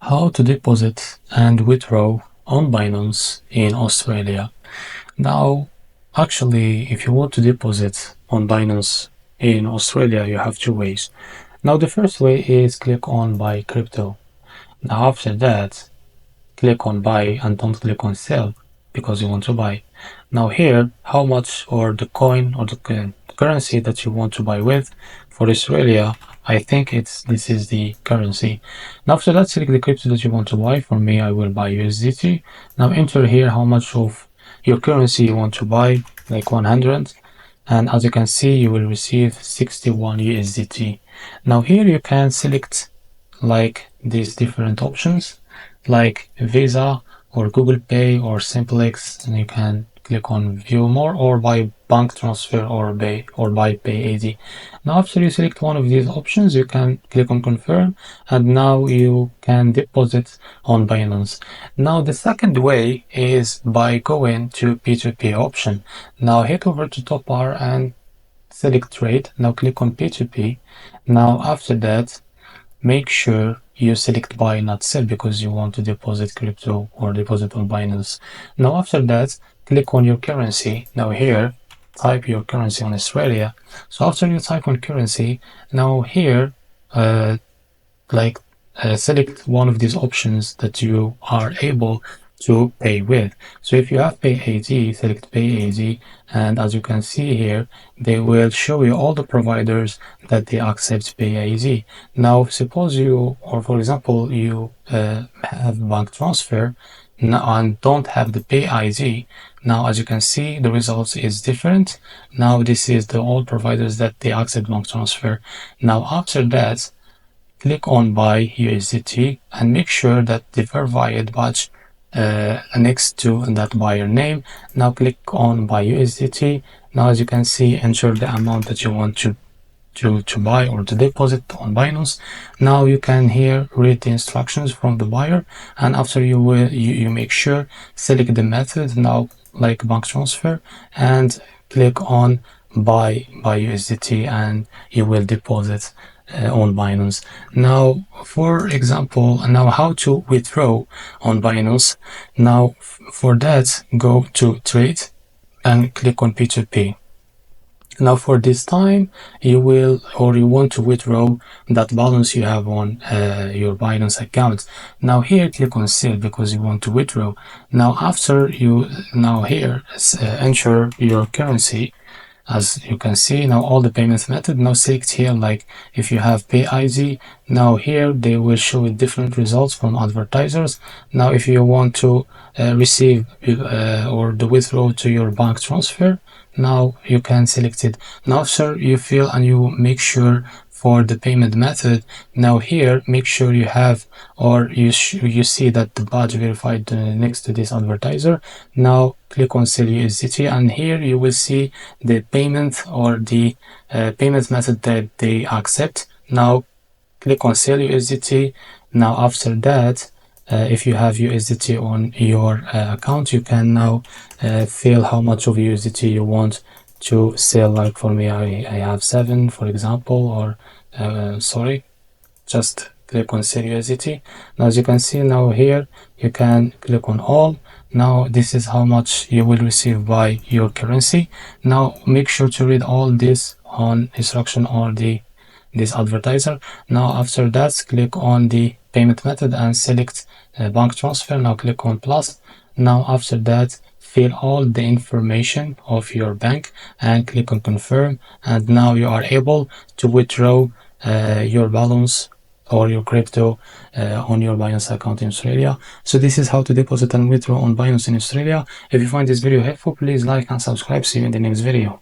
How to deposit and withdraw on Binance in Australia. Now, actually, if you want to deposit on Binance in Australia, you have two ways. Now, the first way is click on buy crypto. Now, after that, click on buy and don't click on sell because you want to buy. Now here, how much or the coin or the currency that you want to buy with. For Australia, I think this is the currency. Now after that, select the crypto that you want to buy. For me, I will buy USDT. Now enter here how much of your currency you want to buy, like 100. And as you can see, you will receive 61 USDT. Now here you can select like these different options like Visa or Google Pay or Simplex, and you can click on view more or by bank transfer or by PayPath. Now after you select one of these options, you can click on confirm, and now you can deposit on Binance. Now the second way is by going to P2P option. Now head over to top bar and select trade. Now click on P2P. Now after that, make sure you select buy not sell because you want to deposit crypto or deposit on Binance. Now after that, click on your currency. Now here, type your currency on Australia. So after you type on currency, now here select one of these options that you are able to pay with. So if you have PayPath, select PayPath, and as you can see here, they will show you all the providers that they accept PayPath. Now suppose you, or for example, you have bank transfer and don't have the PayPath. Now as you can see, the results is different. Now this is the all providers that they accept bank transfer. Now after that, click on buy USDT and make sure that the verified badge next to that buyer name. Now click on buy USDT. Now as you can see, enter the amount that you want to buy or to deposit on Binance. Now you can here read the instructions from the buyer, and after you make sure select the method, now like bank transfer, and click on buy USDT, and you will deposit on Binance. Now for example, now how to withdraw on Binance. Now for that, go to trade and click on P2P. Now for this time, you want to withdraw that balance you have on your Binance account. Now here click on sell because you want to withdraw. Now after you here enter your currency. As you can see, now all the payment method, now select here like if you have PayPath. Now here they will show you different results from advertisers. Now if you want to receive or the withdraw to your bank transfer, now you can select it. Now after you fill and you make sure for the payment method, now here make sure you have or you see that the badge verified next to this advertiser. Now click on sell USDT, and here you will see the payment or the payment method that they accept. Now click on sell USDT. Now after that, if you have USDT on your account, you can now fill how much of USDT you want to sell. Like for me, I have 7 for example, or just click on sell USDT. Now as you can see, now here you can click on all. Now this is how much you will receive by your currency. Now make sure to read all this on instruction or this advertiser. Now after that, click on the payment method and select bank transfer. Now click on plus. Now after that, fill all the information of your bank and click on confirm, and now you are able to withdraw your balance or your crypto on your Binance account in Australia. So this is how to deposit and withdraw on Binance in Australia. If you find this video helpful, please like and subscribe. See you in the next video.